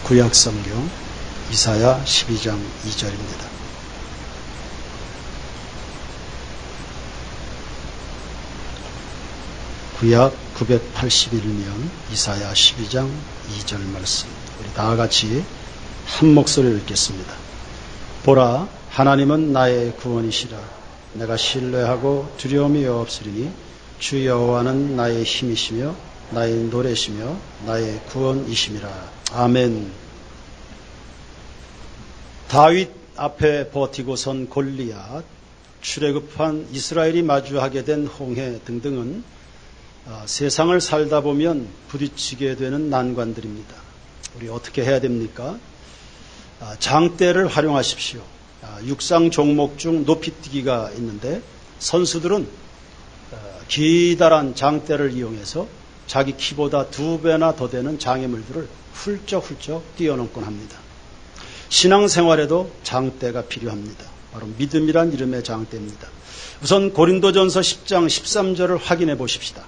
구약 성경 이사야 12장 2절입니다. 구약 981년 이사야 12장 2절 말씀, 우리 다 같이 한 목소리로 읽겠습니다. 보라, 하나님은 나의 구원이시라. 내가 신뢰하고 두려움이 없으리니 주 여호와는 나의 힘이시며 나의 노래시며 나의 구원이심이라. 아멘. 다윗 앞에 버티고 선 골리앗, 출애굽한 이스라엘이 마주하게 된 홍해 등등은 세상을 살다 보면 부딪히게 되는 난관들입니다. 우리 어떻게 해야 됩니까? 장대를 활용하십시오. 육상 종목 중 높이뛰기가 있는데 선수들은 기다란 장대를 이용해서 자기 키보다 2배나 더 되는 장애물들을 훌쩍훌쩍 뛰어넘곤 합니다. 신앙생활에도 장대가 필요합니다. 바로 믿음이란 이름의 장대입니다. 우선 고린도전서 10장 13절을 확인해 보십시다.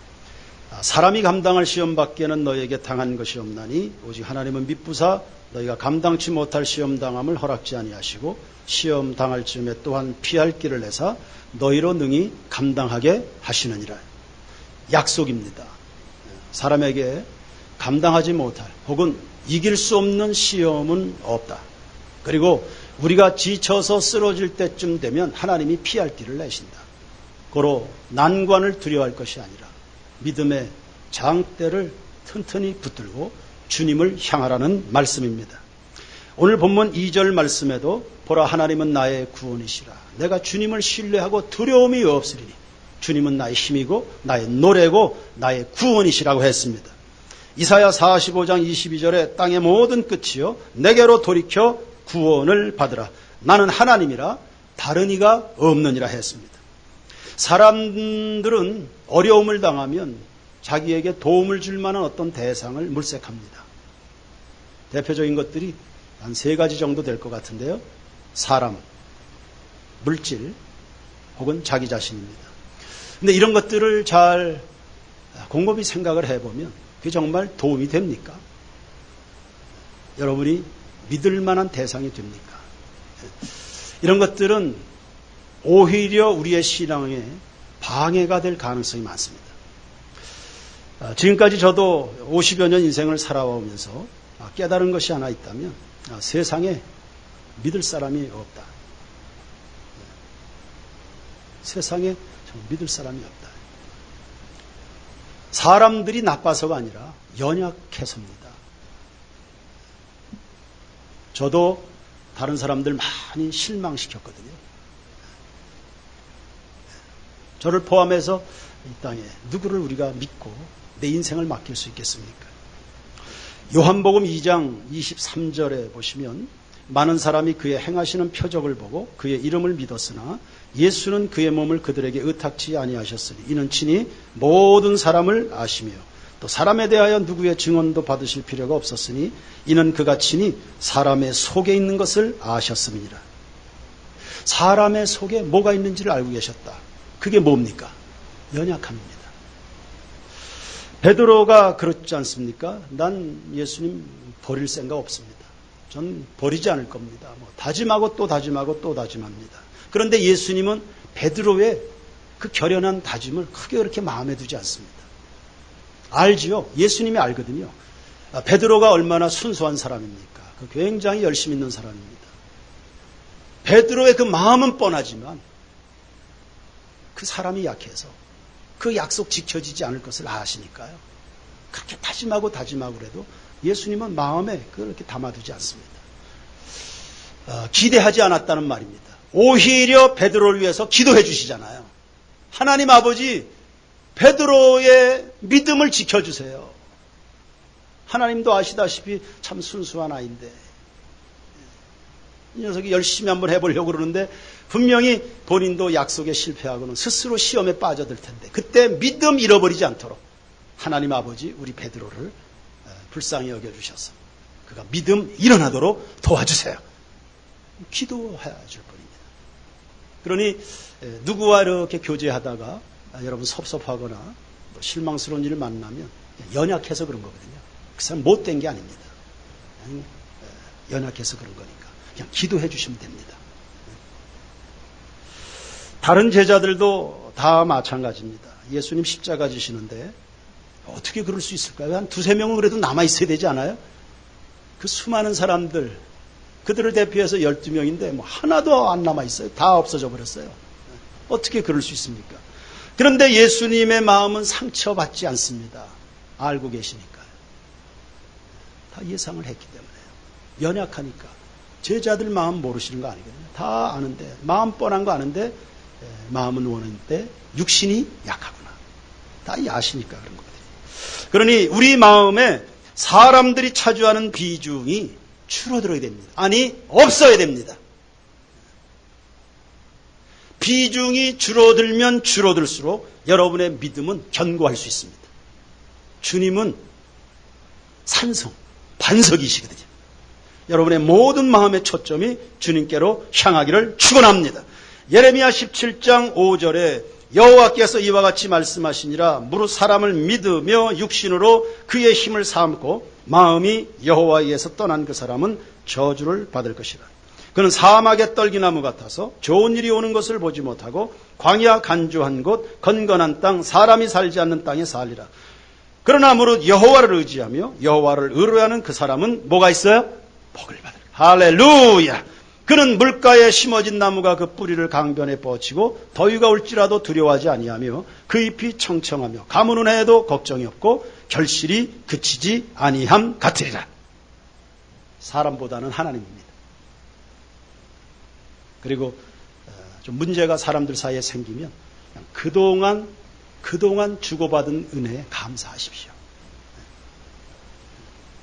사람이 감당할 시험 밖에는 너에게 당한 것이 없나니 오직 하나님은 미쁘사 너희가 감당치 못할 시험 당함을 허락지 아니하시고 시험 당할 즈음에 또한 피할 길을 내사 너희로 능히 감당하게 하시느니라. 약속입니다. 사람에게 감당하지 못할 혹은 이길 수 없는 시험은 없다. 그리고 우리가 지쳐서 쓰러질 때쯤 되면 하나님이 피할 길을 내신다. 고로 난관을 두려워할 것이 아니라 믿음의 장대를 튼튼히 붙들고 주님을 향하라는 말씀입니다. 오늘 본문 2절 말씀에도 보라, 하나님은 나의 구원이시라. 내가 주님을 신뢰하고 두려움이 없으리니 주님은 나의 힘이고 나의 노래고 나의 구원이시라고 했습니다. 이사야 45장 22절에 땅의 모든 끝이요 내게로 돌이켜 구원을 받으라. 나는 하나님이라 다른 이가 없느니라 했습니다. 사람들은 어려움을 당하면 자기에게 도움을 줄 만한 어떤 대상을 물색합니다. 대표적인 것들이 한 3가지 정도 될 것 같은데요. 사람, 물질, 혹은 자기 자신입니다. 근데 이런 것들을 잘 곰곰이 생각을 해보면 그게 정말 도움이 됩니까? 여러분이 믿을 만한 대상이 됩니까? 이런 것들은 오히려 우리의 신앙에 방해가 될 가능성이 많습니다. 지금까지 저도 50여 년 인생을 살아오면서 깨달은 것이 하나 있다면 세상에 믿을 사람이 없다. 세상에 믿을 사람이 없다. 사람들이 나빠서가 아니라 연약해서입니다. 저도 다른 사람들 많이 실망시켰거든요. 저를 포함해서 이 땅에 누구를 우리가 믿고 내 인생을 맡길 수 있겠습니까? 요한복음 2장 23절에 보시면 많은 사람이 그의 행하시는 표적을 보고 그의 이름을 믿었으나 예수는 그의 몸을 그들에게 의탁치 아니하셨으니 이는 친히 모든 사람을 아시며 또 사람에 대하여 누구의 증언도 받으실 필요가 없었으니 이는 그가 친히 사람의 속에 있는 것을 아셨음이니라. 사람의 속에 뭐가 있는지를 알고 계셨다. 그게 뭡니까? 연약함입니다. 베드로가 그렇지 않습니까? 난 예수님 버릴 생각 없습니다. 전 버리지 않을 겁니다. 다짐하고 또 다짐하고 또 다짐합니다. 그런데 예수님은 베드로의 그 결연한 다짐을 크게 그렇게 마음에 두지 않습니다. 알지요? 예수님이 알거든요. 베드로가 얼마나 순수한 사람입니까? 굉장히 열심히 있는 사람입니다. 베드로의 그 마음은 뻔하지만 그 사람이 약해서 그 약속 지켜지지 않을 것을 아시니까요. 그렇게 다짐하고 그래도 예수님은 마음에 그렇게 담아두지 않습니다. 기대하지 않았다는 말입니다. 오히려 베드로를 위해서 기도해 주시잖아요. 하나님 아버지, 베드로의 믿음을 지켜주세요. 하나님도 아시다시피 참 순수한 아이인데 이 녀석이 열심히 한번 해보려고 그러는데 분명히 본인도 약속에 실패하고는 스스로 시험에 빠져들 텐데 그때 믿음 잃어버리지 않도록 하나님 아버지 우리 베드로를 불쌍히 여겨주셔서 그가 믿음 일어나도록 도와주세요. 기도해야 줄 뿐입니다. 그러니 누구와 이렇게 교제하다가 여러분 섭섭하거나 실망스러운 일을 만나면 연약해서 그런 거거든요. 그 사람 못된 게 아닙니다. 연약해서 그런 거니까. 그냥 기도해 주시면 됩니다. 다른 제자들도 다 마찬가지입니다. 예수님 십자가 지시는데 어떻게 그럴 수 있을까요? 한 두세 명은 그래도 남아있어야 되지 않아요? 그 수많은 사람들, 그들을 대표해서 12명인데 뭐 하나도 안 남아있어요. 다 없어져 버렸어요. 어떻게 그럴 수 있습니까? 그런데 예수님의 마음은 상처받지 않습니다. 알고 계시니까요. 다 예상을 했기 때문에요. 연약하니까. 제자들 마음 모르시는 거 아니거든요. 다 아는데, 마음 뻔한 거 아는데 마음은 원하는데 육신이 약하구나. 다 아시니까 그런 거거든요. 그러니 우리 마음에 사람들이 차지하는 비중이 줄어들어야 됩니다. 아니, 없어야 됩니다. 비중이 줄어들면 줄어들수록 여러분의 믿음은 견고할 수 있습니다. 주님은 산성, 반석이시거든요. 여러분의 모든 마음의 초점이 주님께로 향하기를 축원합니다. 예레미야 17장 5절에 여호와께서 이와 같이 말씀하시니라. 무릇 사람을 믿으며 육신으로 그의 힘을 삼고 마음이 여호와에게서 떠난 그 사람은 저주를 받을 것이라. 그는 사막의 떨기나무 같아서 좋은 일이 오는 것을 보지 못하고 광야 간주한 곳 건건한 땅 사람이 살지 않는 땅에 살리라. 그러나 무릇 여호와를 의지하며 여호와를 의뢰하는 그 사람은 뭐가 있어요? 복을 받을. 할렐루야. 그는 물가에 심어진 나무가 그 뿌리를 강변에 뻗치고 더위가 올지라도 두려워하지 아니하며 그 잎이 청청하며 가뭄은 해도 걱정이 없고 결실이 그치지 아니함 같으리라. 사람보다는 하나님입니다. 그리고 좀 문제가 사람들 사이에 생기면 그동안 주고받은 은혜에 감사하십시오.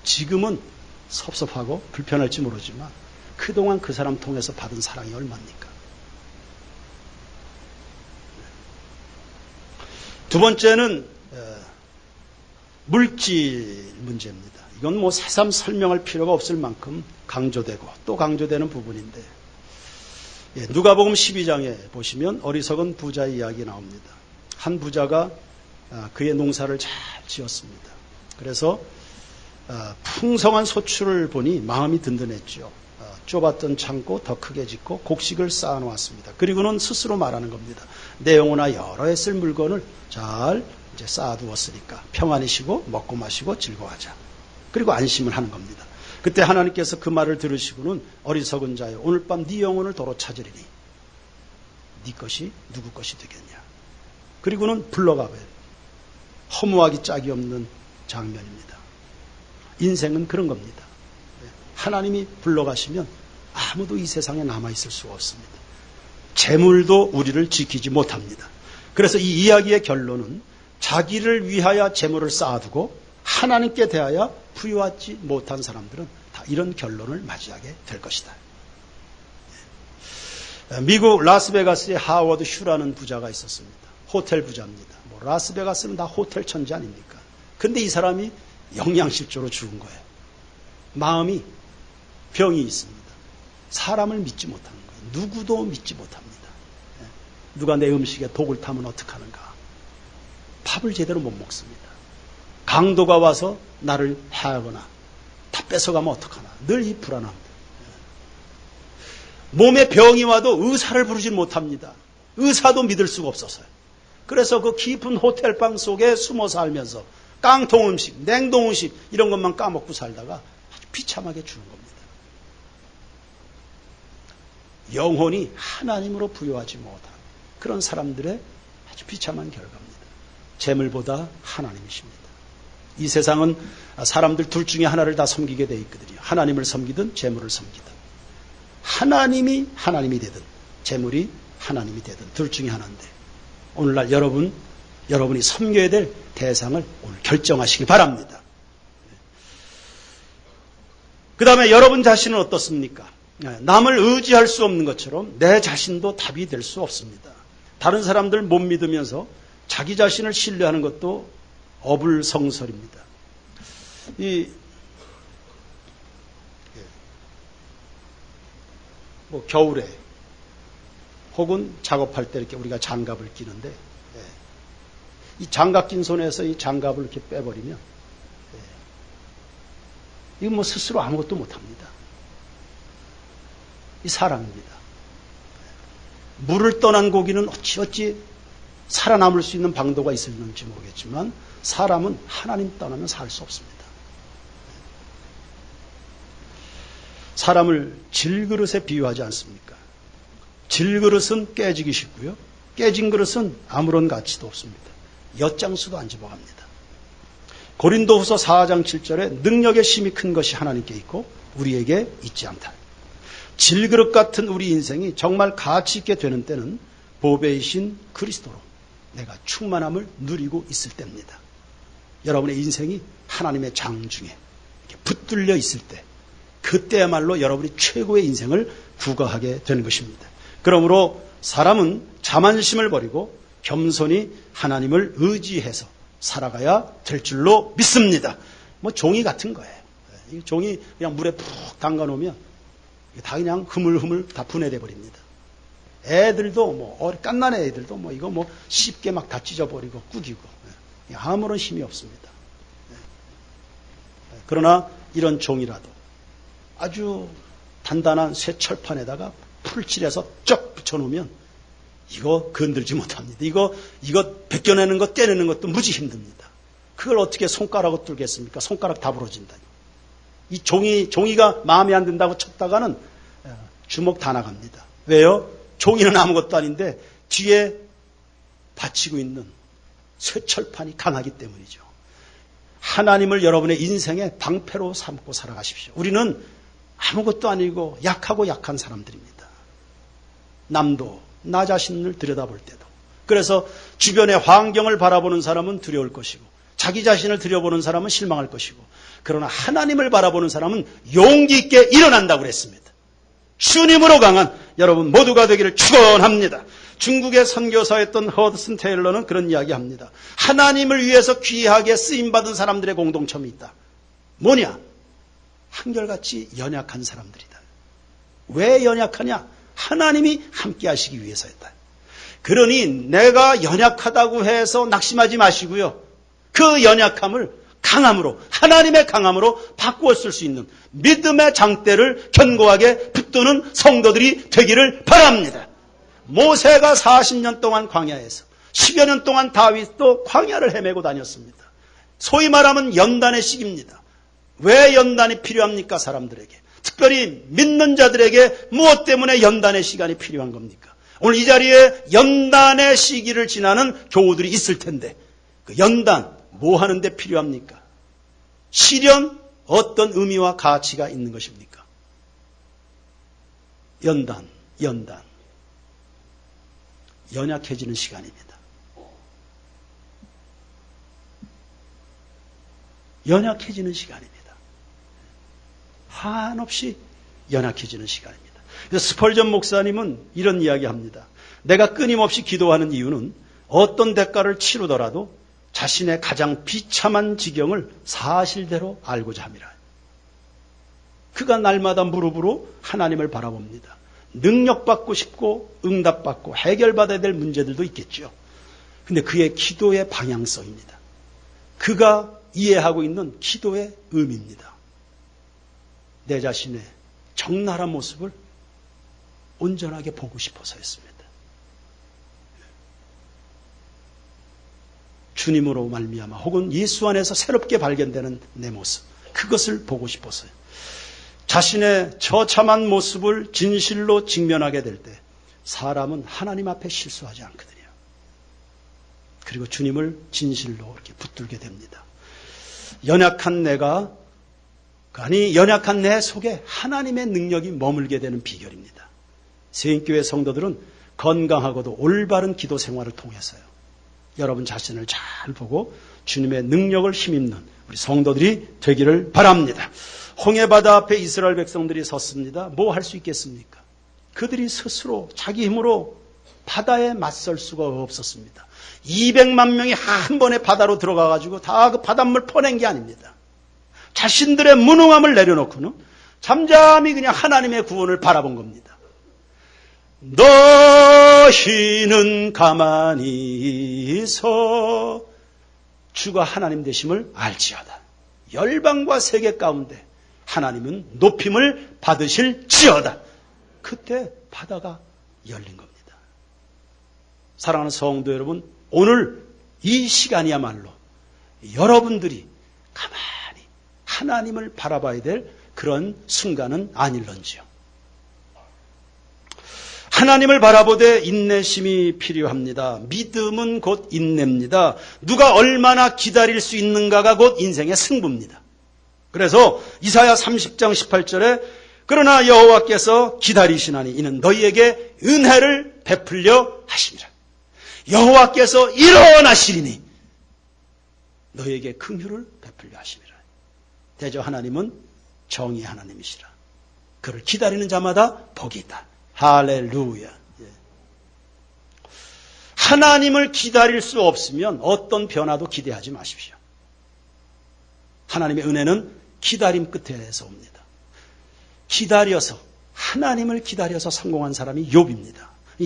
지금은 섭섭하고 불편할지 모르지만 그동안 그 사람 통해서 받은 사랑이 얼마입니까? 두 번째는 물질 문제입니다. 이건 뭐 새삼 설명할 필요가 없을 만큼 강조되고 또 강조되는 부분인데, 누가복음 12장에 보시면 어리석은 부자의 이야기 나옵니다. 한 부자가 그의 농사를 잘 지었습니다. 그래서 풍성한 소출을 보니 마음이 든든했죠. 좁았던 창고 더 크게 짓고 곡식을 쌓아놓았습니다. 그리고는 스스로 말하는 겁니다. 내 영혼아 여러 해 쓸 물건을 잘 이제 쌓아두었으니까 평안히 쉬고 먹고 마시고 즐거워하자. 그리고 안심을 하는 겁니다. 그때 하나님께서 그 말을 들으시고는 어리석은 자여 오늘 밤 네 영혼을 도로 찾으리니 네 것이 누구 것이 되겠냐. 그리고는 불러가버려. 허무하기 짝이 없는 장면입니다. 인생은 그런 겁니다. 하나님이 불러가시면 아무도 이 세상에 남아있을 수가 없습니다. 재물도 우리를 지키지 못합니다. 그래서 이 이야기의 결론은 자기를 위하여 재물을 쌓아두고 하나님께 대하여 부여하지 못한 사람들은 다 이런 결론을 맞이하게 될 것이다. 미국 라스베가스에 하워드 슈라는 부자가 있었습니다. 호텔 부자입니다. 뭐 라스베가스는 다 호텔 천지 아닙니까? 근데 이 사람이 영양실조로 죽은 거예요. 마음이 병이 있습니다. 사람을 믿지 못하는 거예요. 누구도 믿지 못합니다. 누가 내 음식에 독을 타면 어떡하는가. 밥을 제대로 못 먹습니다. 강도가 와서 나를 해하거나 다 뺏어가면 어떡하나. 늘 이 불안합니다. 몸에 병이 와도 의사를 부르지 못합니다. 의사도 믿을 수가 없어서요. 그래서 그 깊은 호텔방 속에 숨어 살면서 깡통 음식, 냉동 음식 이런 것만 까먹고 살다가 아주 비참하게 죽은 겁니다. 영혼이 하나님으로 부여하지 못한 그런 사람들의 아주 비참한 결과입니다. 재물보다 하나님이십니다. 이 세상은 사람들 둘 중에 하나를 다 섬기게 돼 있거든요. 하나님을 섬기든 재물을 섬기든. 하나님이 하나님이 되든 재물이 하나님이 되든 둘 중에 하나인데 오늘날 여러분이 섬겨야 될 대상을 오늘 결정하시기 바랍니다. 그 다음에 여러분 자신은 어떻습니까? 남을 의지할 수 없는 것처럼 내 자신도 답이 될 수 없습니다. 다른 사람들 못 믿으면서 자기 자신을 신뢰하는 것도 어불성설입니다. 뭐 겨울에 혹은 작업할 때 이렇게 우리가 장갑을 끼는데 이 장갑 낀 손에서 이 장갑을 이렇게 빼버리면 이건 뭐 스스로 아무것도 못합니다. 이 사랑입니다. 물을 떠난 고기는 어찌 살아남을 수 있는 방도가 있을는지 모르겠지만 사람은 하나님 떠나면 살 수 없습니다. 사람을 질그릇에 비유하지 않습니까? 질그릇은 깨지기 쉽고요. 깨진 그릇은 아무런 가치도 없습니다. 엿장수도 안 집어갑니다. 고린도후서 4장 7절에 능력의 힘이 큰 것이 하나님께 있고 우리에게 있지 않다. 질그릇 같은 우리 인생이 정말 가치 있게 되는 때는 보배이신 그리스도로 내가 충만함을 누리고 있을 때입니다. 여러분의 인생이 하나님의 장중에 이렇게 붙들려 있을 때 그때야말로 여러분이 최고의 인생을 구가하게 되는 것입니다. 그러므로 사람은 자만심을 버리고 겸손히 하나님을 의지해서 살아가야 될 줄로 믿습니다. 뭐 종이 같은 거예요. 이 종이 그냥 물에 푹 담가 놓으면 다 그냥 흐물흐물 다 분해돼 버립니다. 애들도 뭐 깐난 애들도 뭐 이거 뭐 쉽게 막 다 찢어버리고 꾸기고 아무런 힘이 없습니다. 그러나 이런 종이라도 아주 단단한 쇠 철판에다가 풀칠해서 쩍 붙여놓으면 이거 건들지 못합니다. 이거 벗겨내는 것, 떼내는 것도 무지 힘듭니다. 그걸 어떻게 손가락으로 뚫겠습니까? 손가락 다 부러진다니. 이 종이가 마음에 안 든다고 쳤다가는 주먹 다 나갑니다. 왜요? 종이는 아무것도 아닌데 뒤에 받치고 있는 쇠철판이 강하기 때문이죠. 하나님을 여러분의 인생의 방패로 삼고 살아가십시오. 우리는 아무것도 아니고 약한 사람들입니다. 남도 나 자신을 들여다볼 때도. 그래서 주변의 환경을 바라보는 사람은 두려울 것이고 자기 자신을 들여보는 사람은 실망할 것이고 그러나 하나님을 바라보는 사람은 용기 있게 일어난다고 그랬습니다. 주님으로 강한 여러분 모두가 되기를 축원합니다. 중국의 선교사였던 허드슨 테일러는 그런 이야기합니다. 하나님을 위해서 귀하게 쓰임받은 사람들의 공동점이 있다. 뭐냐? 한결같이 연약한 사람들이다. 왜 연약하냐? 하나님이 함께 하시기 위해서였다. 그러니 내가 연약하다고 해서 낙심하지 마시고요. 그 연약함을 강함으로, 하나님의 강함으로 바꾸어 쓸 수 있는 믿음의 장대를 견고하게 붙드는 성도들이 되기를 바랍니다. 모세가 40년 동안 광야에서 10여 년 동안 다윗도 광야를 헤매고 다녔습니다. 소위 말하면 연단의 시기입니다. 왜 연단이 필요합니까? 사람들에게. 특별히 믿는 자들에게 무엇 때문에 연단의 시간이 필요한 겁니까? 오늘 이 자리에 연단의 시기를 지나는 교우들이 있을 텐데 그 연단 뭐 하는데 필요합니까? 시련 어떤 의미와 가치가 있는 것입니까? 연단 연약해지는 시간입니다. 연약해지는 시간입니다. 한없이 연약해지는 시간입니다. 그래서 스펄전 목사님은 이런 이야기합니다. 내가 끊임없이 기도하는 이유는 어떤 대가를 치르더라도 자신의 가장 비참한 지경을 사실대로 알고자 함이라. 그가 날마다 무릎으로 하나님을 바라봅니다. 능력받고 싶고 응답받고 해결받아야 될 문제들도 있겠죠. 그런데 그의 기도의 방향성입니다. 그가 이해하고 있는 기도의 의미입니다. 내 자신의 적나라한 모습을 온전하게 보고 싶어서였습니다. 주님으로 말미암아 혹은 예수 안에서 새롭게 발견되는 내 모습, 그것을 보고 싶어서요. 자신의 처참한 모습을 진실로 직면하게 될 때 사람은 하나님 앞에 실수하지 않거든요. 그리고 주님을 진실로 이렇게 붙들게 됩니다. 연약한 내 속에 하나님의 능력이 머물게 되는 비결입니다. 세인교회 성도들은 건강하고도 올바른 기도 생활을 통해서요. 여러분 자신을 잘 보고 주님의 능력을 힘입는 우리 성도들이 되기를 바랍니다. 홍해바다 앞에 이스라엘 백성들이 섰습니다. 뭐 할 수 있겠습니까? 그들이 스스로 자기 힘으로 바다에 맞설 수가 없었습니다. 200만 명이 한 번에 바다로 들어가가지고 다 그 바닷물 퍼낸 게 아닙니다. 자신들의 무능함을 내려놓고는 잠잠히 그냥 하나님의 구원을 바라본 겁니다. 너희는 가만히 서 주가 하나님 되심을 알지어다. 열방과 세계 가운데 하나님은 높임을 받으실지어다. 그때 바다가 열린 겁니다. 사랑하는 성도 여러분, 오늘 이 시간이야말로 여러분들이 가만히 하나님을 바라봐야 될 그런 순간은 아닐런지요. 하나님을 바라보되 인내심이 필요합니다. 믿음은 곧 인내입니다. 누가 얼마나 기다릴 수 있는가가 곧 인생의 승부입니다. 그래서 이사야 30장 18절에 그러나 여호와께서 기다리시나니 이는 너희에게 은혜를 베풀려 하심이라. 여호와께서 일어나시리니 너희에게 긍휼을 베풀려 하심이라. 대저 하나님은 정의의 하나님이시라. 그를 기다리는 자마다 복이 있다. 할렐루야. 하나님을 기다릴 수 없으면 어떤 변화도 기대하지 마십시오. 하나님의 은혜는 기다림 끝에서 옵니다. 기다려서, 하나님을 기다려서 성공한 사람이 욥입니다.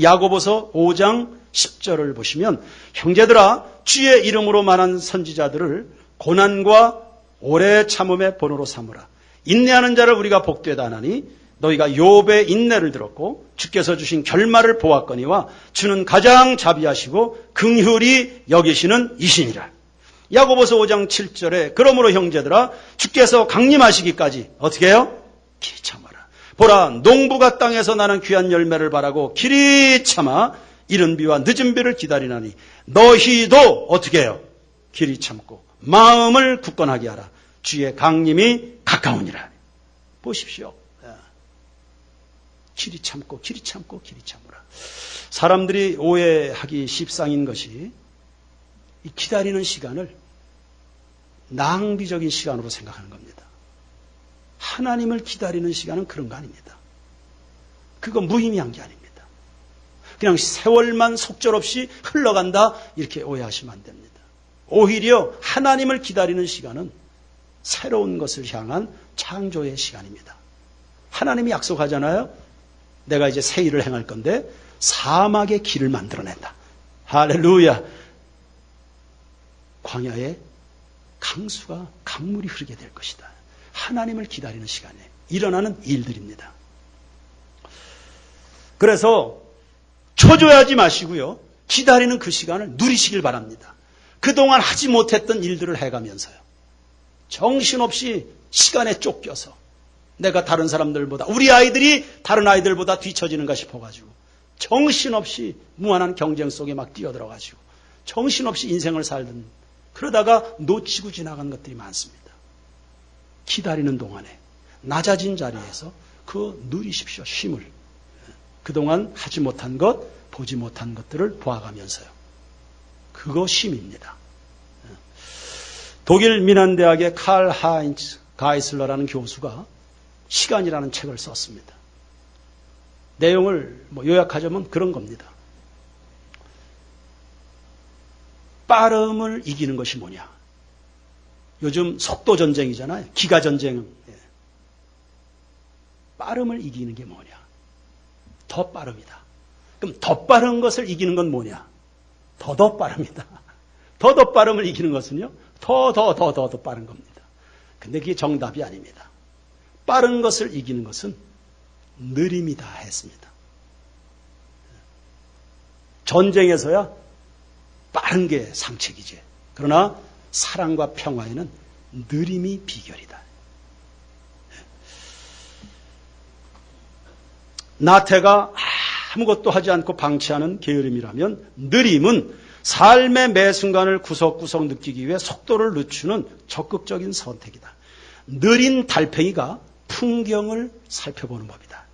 야고보서 5장 10절을 보시면 형제들아 주의 이름으로 말한 선지자들을 고난과 오래 참음의 본으로 삼으라. 인내하는 자를 우리가 복되다 하나니 너희가 욥의 인내를 들었고 주께서 주신 결말을 보았거니와 주는 가장 자비하시고 긍휼히 여기시는 이시니라. 야고보서 5장 7절에 그러므로 형제들아 주께서 강림하시기까지 어떻게 해요? 길이 참아라. 보라 농부가 땅에서 나는 귀한 열매를 바라고 길이 참아 이른 비와 늦은 비를 기다리나니 너희도 어떻게 해요? 길이 참고 마음을 굳건하게 하라. 주의 강림이 가까우니라. 보십시오. 길이 참고 길이 참고 길이 참으라. 사람들이 오해하기 십상인 것이 이 기다리는 시간을 낭비적인 시간으로 생각하는 겁니다. 하나님을 기다리는 시간은 그런 거 아닙니다. 그거 무의미한 게 아닙니다. 그냥 세월만 속절없이 흘러간다 이렇게 오해하시면 안 됩니다. 오히려 하나님을 기다리는 시간은 새로운 것을 향한 창조의 시간입니다. 하나님이 약속하잖아요. 내가 이제 새 일을 행할 건데 사막의 길을 만들어낸다. 할렐루야. 광야에 강물이 흐르게 될 것이다. 하나님을 기다리는 시간에 일어나는 일들입니다. 그래서 초조해하지 마시고요. 기다리는 그 시간을 누리시길 바랍니다. 그동안 하지 못했던 일들을 해가면서요. 정신없이 시간에 쫓겨서 내가 다른 사람들보다 우리 아이들이 다른 아이들보다 뒤처지는가 싶어가지고 정신없이 무한한 경쟁 속에 막 뛰어들어가지고 정신없이 인생을 살던 그러다가 놓치고 지나간 것들이 많습니다. 기다리는 동안에 낮아진 자리에서 그 누리십시오. 쉼을. 그동안 하지 못한 것, 보지 못한 것들을 보아가면서요. 그거 쉼입니다. 독일 미난대학의 칼 하인츠 가이슬러라는 교수가 시간이라는 책을 썼습니다. 내용을 요약하자면 그런 겁니다. 빠름을 이기는 것이 뭐냐? 요즘 속도 전쟁이잖아요. 기가 전쟁. 빠름을 이기는 게 뭐냐? 더 빠릅니다. 그럼 더 빠른 것을 이기는 건 뭐냐? 더 빠릅니다. 더 빠름을 이기는 것은요? 더 빠른 겁니다. 근데 그게 정답이 아닙니다. 빠른 것을 이기는 것은 느림이다 했습니다. 전쟁에서야 빠른 게 상책이지. 그러나 사랑과 평화에는 느림이 비결이다. 나태가 아무것도 하지 않고 방치하는 게으름이라면 느림은 삶의 매 순간을 구석구석 느끼기 위해 속도를 늦추는 적극적인 선택이다. 느린 달팽이가 풍경을 살펴보는 법이다.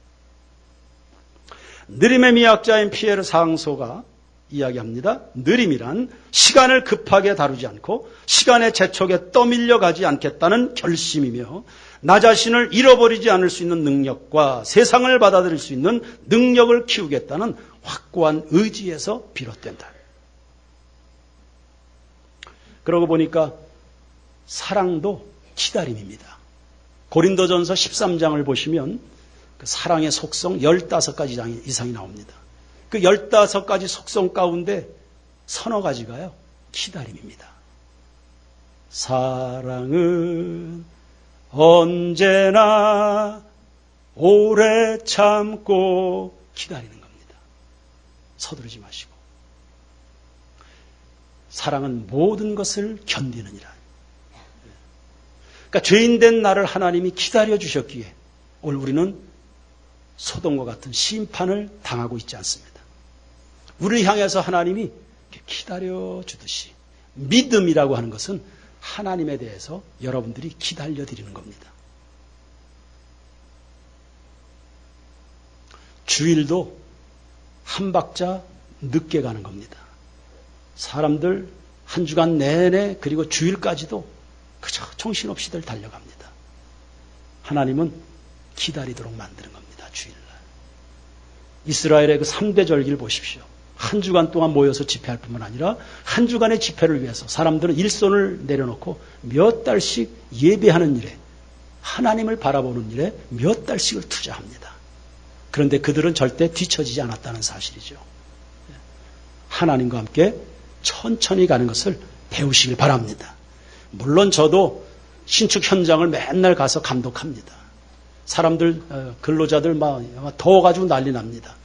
느림의 미학자인 피에르 상소가 이야기합니다. 느림이란 시간을 급하게 다루지 않고 시간의 재촉에 떠밀려 가지 않겠다는 결심이며 나 자신을 잃어버리지 않을 수 있는 능력과 세상을 받아들일 수 있는 능력을 키우겠다는 확고한 의지에서 비롯된다. 그러고 보니까 사랑도 기다림입니다. 고린도전서 13장을 보시면 그 사랑의 속성 15가지 이상이 나옵니다. 그 15가지 속성 가운데 서너 가지가요. 기다림입니다. 사랑은 언제나 오래 참고 기다리는 겁니다. 서두르지 마시고. 사랑은 모든 것을 견디느니라. 그러니까 죄인된 나를 하나님이 기다려 주셨기에 오늘 우리는 소돔과 같은 심판을 당하고 있지 않습니다. 우리를 향해서 하나님이 기다려 주듯이 믿음이라고 하는 것은 하나님에 대해서 여러분들이 기다려 드리는 겁니다. 주일도 한 박자 늦게 가는 겁니다. 사람들 한 주간 내내 그리고 주일까지도 그저 정신없이들 달려갑니다. 하나님은 기다리도록 만드는 겁니다. 주일날. 이스라엘의 그 3대 절기를 보십시오. 한 주간 동안 모여서 집회할 뿐만 아니라 한 주간의 집회를 위해서 사람들은 일손을 내려놓고 몇 달씩 예배하는 일에, 하나님을 바라보는 일에 몇 달씩을 투자합니다. 그런데 그들은 절대 뒤처지지 않았다는 사실이죠. 하나님과 함께 천천히 가는 것을 배우시길 바랍니다. 물론 저도 신축 현장을 맨날 가서 감독합니다. 사람들, 근로자들 막 더워가지고 난리 납니다.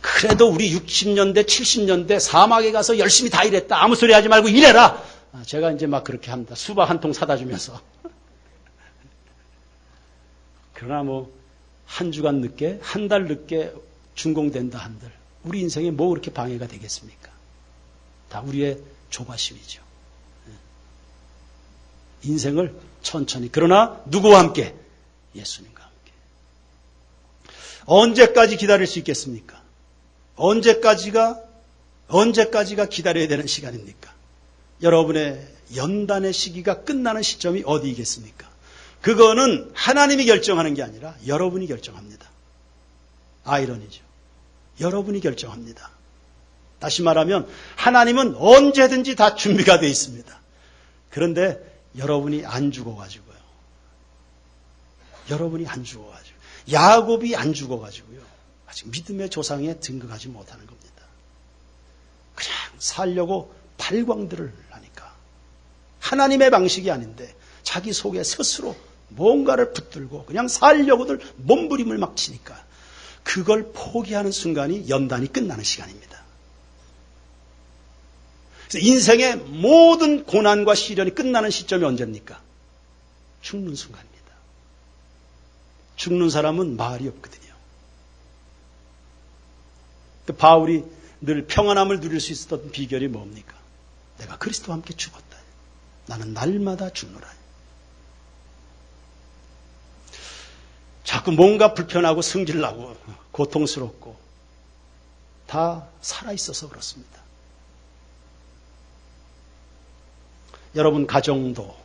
그래도 우리 60년대, 70년대 사막에 가서 열심히 다 일했다. 아무 소리 하지 말고 일해라. 제가 이제 막 그렇게 합니다. 수박 한 통 사다 주면서. 그러나 뭐 한 주간 늦게, 한 달 늦게 준공된다 한들 우리 인생에 뭐 그렇게 방해가 되겠습니까? 다 우리의 조바심이죠. 인생을 천천히, 그러나 누구와 함께? 예수님과 함께. 언제까지 기다릴 수 있겠습니까? 언제까지가 기다려야 되는 시간입니까? 여러분의 연단의 시기가 끝나는 시점이 어디이겠습니까? 그거는 하나님이 결정하는 게 아니라 여러분이 결정합니다. 아이러니죠. 여러분이 결정합니다. 다시 말하면 하나님은 언제든지 다 준비가 되어 있습니다. 그런데 여러분이 안 죽어가지고요. 여러분이 안 죽어가지고, 야곱이 안 죽어가지고요. 아직 믿음의 조상에 등극하지 못하는 겁니다. 그냥 살려고 발광들을 하니까. 하나님의 방식이 아닌데 자기 속에 스스로 뭔가를 붙들고 그냥 살려고들 몸부림을 막 치니까 그걸 포기하는 순간이 연단이 끝나는 시간입니다. 그래서 인생의 모든 고난과 시련이 끝나는 시점이 언제입니까? 죽는 순간입니다. 죽는 사람은 말이 없거든요. 바울이 늘 평안함을 누릴 수 있었던 비결이 뭡니까? 내가 그리스도와 함께 죽었다. 나는 날마다 죽노라. 자꾸 뭔가 불편하고 승질나고 고통스럽고 다 살아있어서 그렇습니다. 여러분 가정도,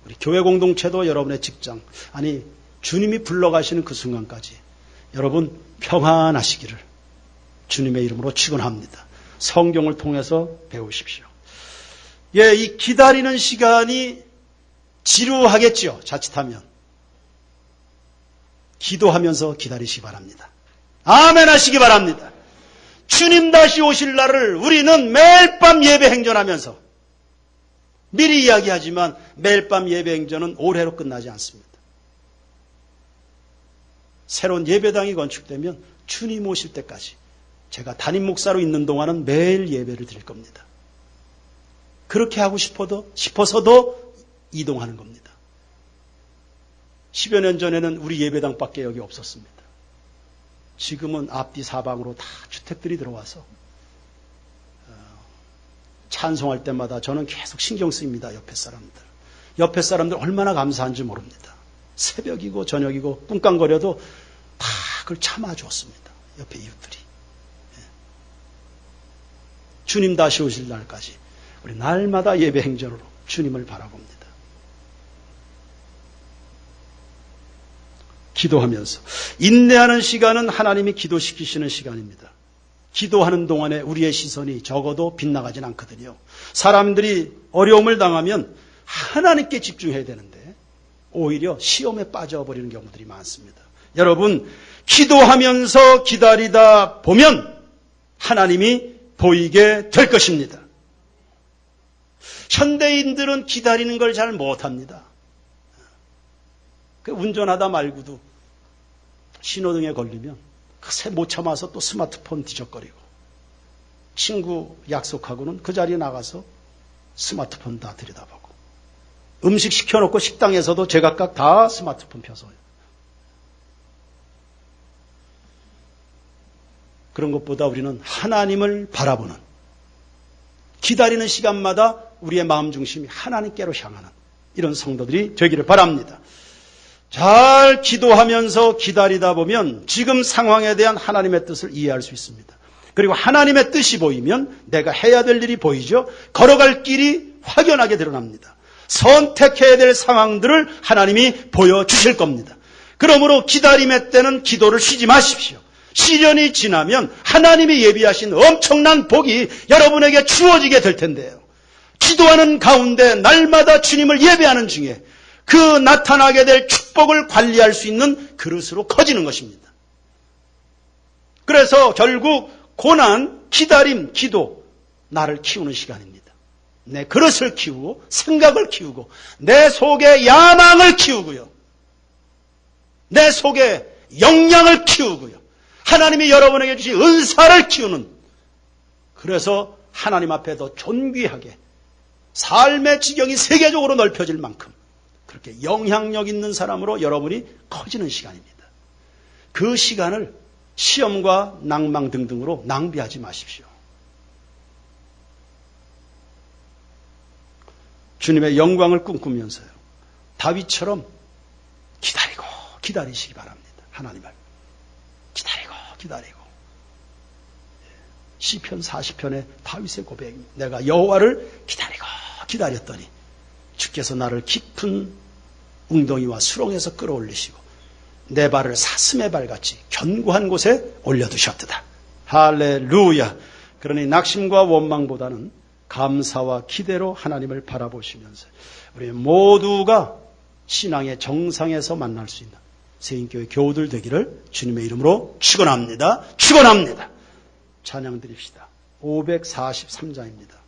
우리 교회 공동체도, 여러분의 직장, 아니 주님이 불러가시는 그 순간까지 여러분 평안하시기를 주님의 이름으로 축원합니다. 성경을 통해서 배우십시오. 예, 이 기다리는 시간이 지루하겠죠. 자칫하면. 기도하면서 기다리시기 바랍니다. 아멘 하시기 바랍니다. 주님 다시 오실 날을 우리는 매일 밤 예배 행전하면서, 미리 이야기하지만 매일 밤 예배 행전은 올해로 끝나지 않습니다. 새로운 예배당이 건축되면 주님 오실 때까지 제가 담임 목사로 있는 동안은 매일 예배를 드릴 겁니다. 그렇게 하고 싶어서도 이동하는 겁니다. 10여 년 전에는 우리 예배당밖에 여기 없었습니다. 지금은 앞뒤 사방으로 다 주택들이 들어와서 찬송할 때마다 저는 계속 신경 쓰입니다. 옆에 사람들 얼마나 감사한지 모릅니다. 새벽이고 저녁이고 꿍깡거려도 다 그걸 참아주었습니다. 옆에 이웃들이. 주님 다시 오실 날까지 우리 날마다 예배 행전으로 주님을 바라봅니다. 기도하면서. 인내하는 시간은 하나님이 기도시키시는 시간입니다. 기도하는 동안에 우리의 시선이 적어도 빗나가진 않거든요. 사람들이 어려움을 당하면 하나님께 집중해야 되는데 오히려 시험에 빠져버리는 경우들이 많습니다. 여러분, 기도하면서 기다리다 보면 하나님이 보이게 될 것입니다. 현대인들은 기다리는 걸 잘 못합니다. 운전하다 말고도 신호등에 걸리면 그새 못 참아서 또 스마트폰 뒤적거리고 친구 약속하고는 그 자리에 나가서 스마트폰 다 들여다보고 음식 시켜놓고 식당에서도 제각각 다 스마트폰 펴서요. 그런 것보다 우리는 하나님을 바라보는 기다리는 시간마다 우리의 마음 중심이 하나님께로 향하는 이런 성도들이 되기를 바랍니다. 잘 기도하면서 기다리다 보면 지금 상황에 대한 하나님의 뜻을 이해할 수 있습니다. 그리고 하나님의 뜻이 보이면 내가 해야 될 일이 보이죠. 걸어갈 길이 확연하게 드러납니다. 선택해야 될 상황들을 하나님이 보여주실 겁니다. 그러므로 기다림의 때는 기도를 쉬지 마십시오. 시련이 지나면 하나님이 예비하신 엄청난 복이 여러분에게 주어지게 될 텐데요. 기도하는 가운데 날마다 주님을 예배하는 중에 그 나타나게 될 축복을 관리할 수 있는 그릇으로 커지는 것입니다. 그래서 결국 고난, 기다림, 기도, 나를 키우는 시간입니다. 내 그릇을 키우고 생각을 키우고 내 속에 야망을 키우고요. 내 속에 역량을 키우고요. 하나님이 여러분에게 주신 은사를 키우는, 그래서 하나님 앞에 더 존귀하게 삶의 지경이 세계적으로 넓혀질 만큼 그렇게 영향력 있는 사람으로 여러분이 커지는 시간입니다. 그 시간을 시험과 낭망 등등으로 낭비하지 마십시오. 주님의 영광을 꿈꾸면서요. 다윗처럼 기다리고 기다리시기 바랍니다. 하나님을 기다리고. 시편 40편의 다윗의 고백입니다. 내가 여호와를 기다리고 기다렸더니 주께서 나를 깊은 웅덩이와 수렁에서 끌어올리시고 내 발을 사슴의 발같이 견고한 곳에 올려두셨도다. 할렐루야. 그러니 낙심과 원망보다는 감사와 기대로 하나님을 바라보시면서 우리 모두가 신앙의 정상에서 만날 수 있는 세인교회 교우들 되기를 주님의 이름으로 축원합니다. 찬양 드립시다. 543장입니다.